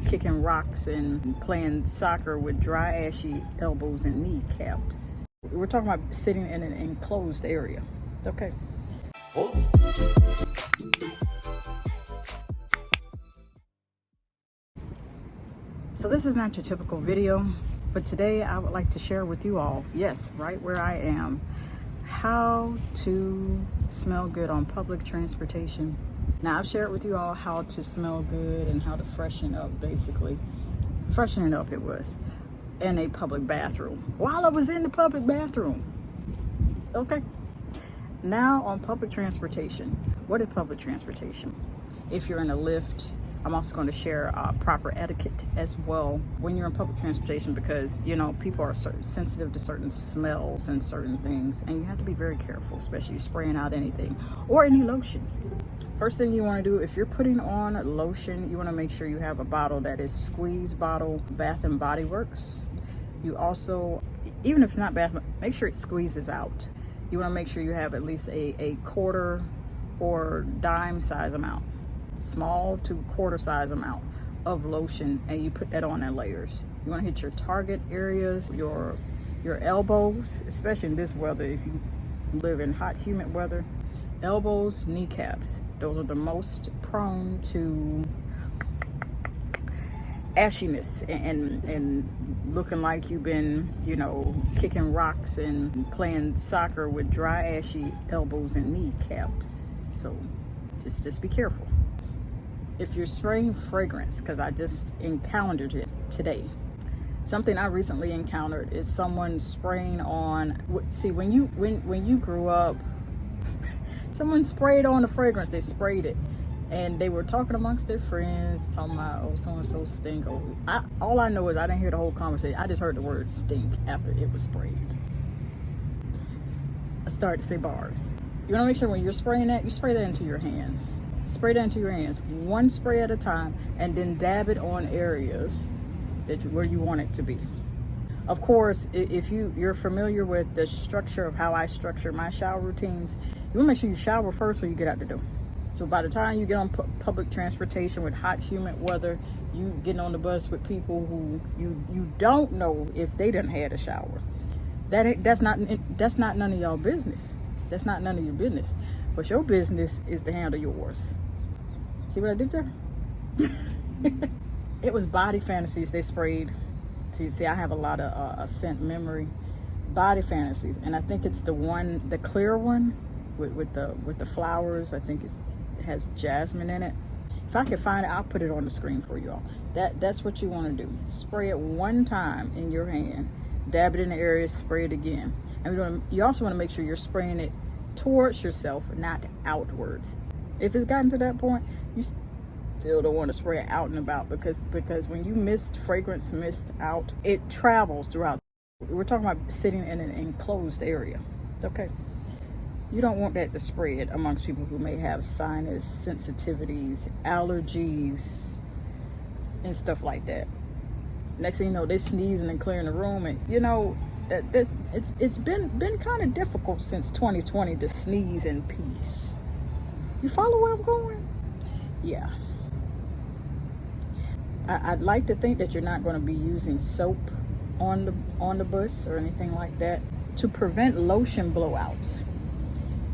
kicking rocks and playing soccer with dry, ashy elbows and kneecaps. We're talking about sitting in an enclosed area. Okay. So this is not your typical video, but today I would like to share with you all, yes, right where I am, how to smell good on public transportation. Now I've shared with you all how to smell good and how to freshen up, basically. Freshening up it was, in a public bathroom. While I was in the public bathroom. Okay. Now on public transportation. What is public transportation? If you're in a Lyft, I'm also going to share proper etiquette as well when you're in public transportation, because you know people are sensitive to certain smells and certain things, and you have to be very careful, especially spraying out anything or any lotion. First thing you want to do, if you're putting on lotion, you want to make sure you have a bottle that is squeeze bottle, Bath and Body Works. You also, even if it's not Bath, make sure it squeezes out. You want to make sure you have at least a quarter or dime size amount, small to quarter size amount of lotion, and you put that on in layers. You want to hit your target areas, your elbows, especially in this weather. If you live in hot, humid weather, elbows, kneecaps, those are the most prone to ashiness and looking like you've been, you know, kicking rocks and playing soccer with dry, ashy elbows and kneecaps. So just be careful. If you're spraying fragrance, because I just encountered it today. Something I recently encountered is someone spraying on, see, when you grew up, someone sprayed on the fragrance, they sprayed it. And they were talking amongst their friends, talking about, oh, so-and-so stink. Oh, all I know is I didn't hear the whole conversation. I just heard the word stink after it was sprayed. I started to say bars. You want to make sure when you're spraying that, you spray that into your hands. Spray that into your hands, one spray at a time, and then dab it on areas where you want it to be. Of course, if you're familiar with the structure of how I structure my shower routines, you want to make sure you shower first before you get out the door. So by the time you get on public transportation with hot, humid weather, you getting on the bus with people who you don't know if they done had a shower. That's not none of y'all business. That's not none of your business. But your business is to handle yours. See what I did there? It was Body Fantasies they sprayed. See, I have a lot of scent memory. Body Fantasies, and I think it's the clear one with the flowers. I think it has jasmine in it. If I can find it, I'll put it on the screen for you all. That's what you want to do. Spray it one time in your hand, dab it in the area, spray it again. And you also want to make sure you're spraying it towards yourself, not outwards. If it's gotten to that point, you still don't want to spray it out and about, because when you fragrance mist out, it travels throughout. We're talking about sitting in an enclosed area. Okay. You don't want that to spread amongst people who may have sinus sensitivities, allergies, and stuff like that. Next thing you know, they're sneezing and clearing the room, and you know it's been kind of difficult since 2020 to sneeze in peace. You follow where I'm going? Yeah. I'd like to think that you're not going to be using soap on the bus or anything like that to prevent lotion blowouts.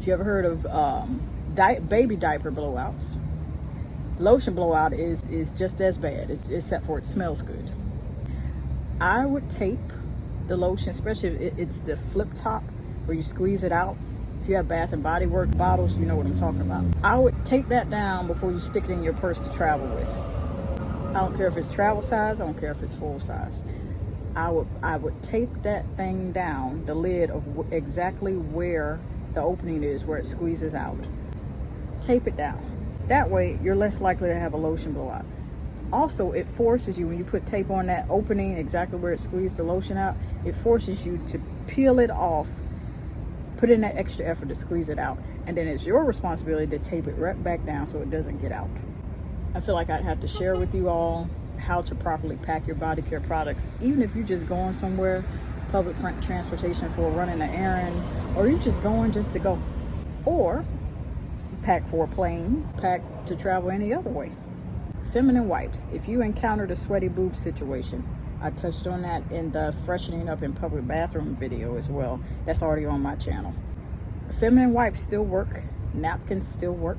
If you ever heard of baby diaper blowouts, lotion blowout is just as bad, except for it smells good. I would tape the lotion, especially if it's the flip top where you squeeze it out. If you have Bath and Body Works bottles, you know what I'm talking about. I would tape that down before you stick it in your purse to travel with. I don't care if it's travel size, I don't care if it's full size. I would tape that thing down, the lid of exactly where the opening is, where it squeezes out. Tape it down. That way you're less likely to have a lotion blowout. Also, it forces you, when you put tape on that opening exactly where it squeezed the lotion out, it forces you to peel it off, put in that extra effort to squeeze it out, and then it's your responsibility to tape it right back down so it doesn't get out. I feel like I'd have to share with you all how to properly pack your body care products, even if you're just going somewhere, public transportation for running an errand, or you're just going just to go. Or pack for a plane, pack to travel any other way. feminine wipes. If you encountered a sweaty boob situation, I touched on that in the freshening up in public bathroom video as well. That's already on my channel. Feminine wipes still work. Napkins still work.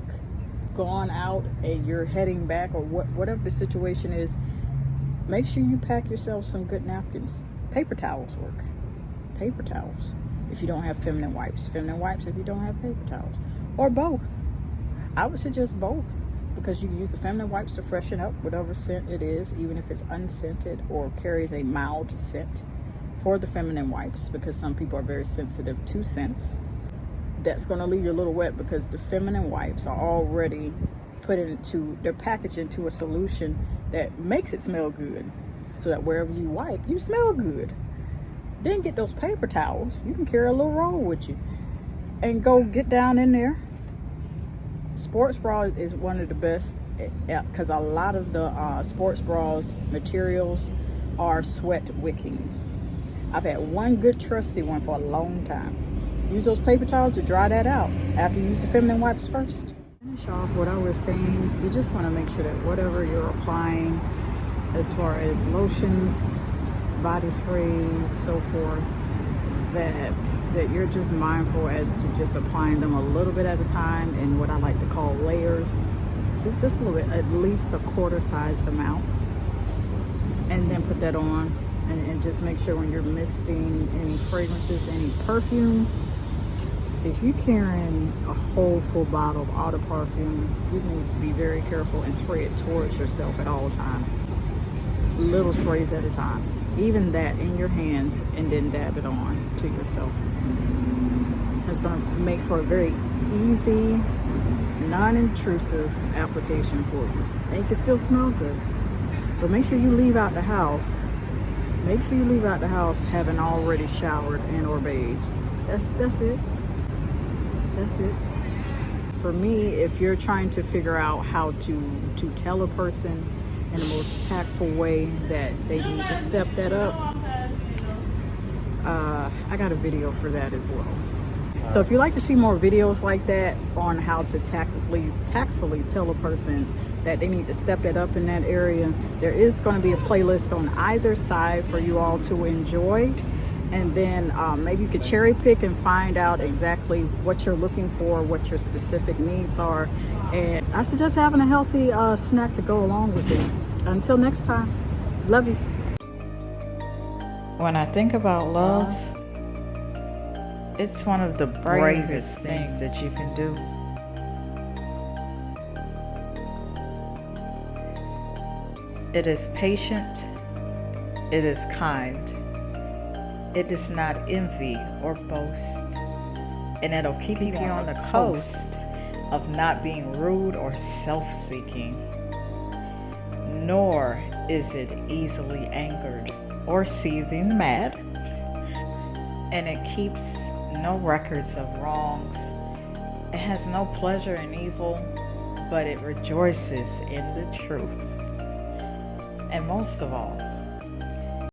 Gone out and you're heading back, or whatever the situation is, make sure you pack yourself some good napkins. Paper towels work. Paper towels if you don't have feminine wipes. Feminine wipes if you don't have paper towels. Or both. I would suggest both, because you can use the feminine wipes to freshen up whatever scent it is, even if it's unscented or carries a mild scent, for the feminine wipes, because some people are very sensitive to scents. That's going to leave you a little wet, because the feminine wipes are already they're packaged into a solution that makes it smell good, so that wherever you wipe, you smell good. Then get those paper towels. You can carry a little roll with you and go get down in there. Sports bra is one of the best, because a lot of the sports bras materials are sweat wicking. I've had one good trusty one for a long time. Use those paper towels to dry that out after you use the feminine wipes first. Finish off what I was saying. You just want to make sure that whatever you're applying, as far as lotions, body sprays, so forth, that you're just mindful as to just applying them a little bit at a time in what I like to call layers. Just a little bit, at least a quarter sized amount. And then put that on, and just make sure when you're misting any fragrances, any perfumes, if you're carrying a whole full bottle of auto perfume, you need to be very careful and spray it towards yourself at all times. Little sprays at a time. Even that in your hands, and then dab it on to yourself. It's going to make for a very easy, non-intrusive application for you. And you can still smell good. But make sure you leave out the house. Make sure you leave out the house having already showered and or bathed. That's it. That's it. For me, if you're trying to figure out how to tell a person in the most tactful way that they need to step that up, I got a video for that as well. So if you'd like to see more videos like that on how to tactfully tell a person that they need to step that up in that area, there is going to be a playlist on either side for you all to enjoy. And then maybe you could cherry pick and find out exactly what you're looking for, what your specific needs are. And I suggest having a healthy snack to go along with it. Until next time, love you. When I think about love, it's one of the bravest things that you can do. It is patient, it is kind, it does not envy or boast, and it'll keep you on the coast of not being rude or self-seeking. Nor is it easily angered or seething mad, and it keeps no records of wrongs. It has no pleasure in evil, but it rejoices in the truth. And most of all,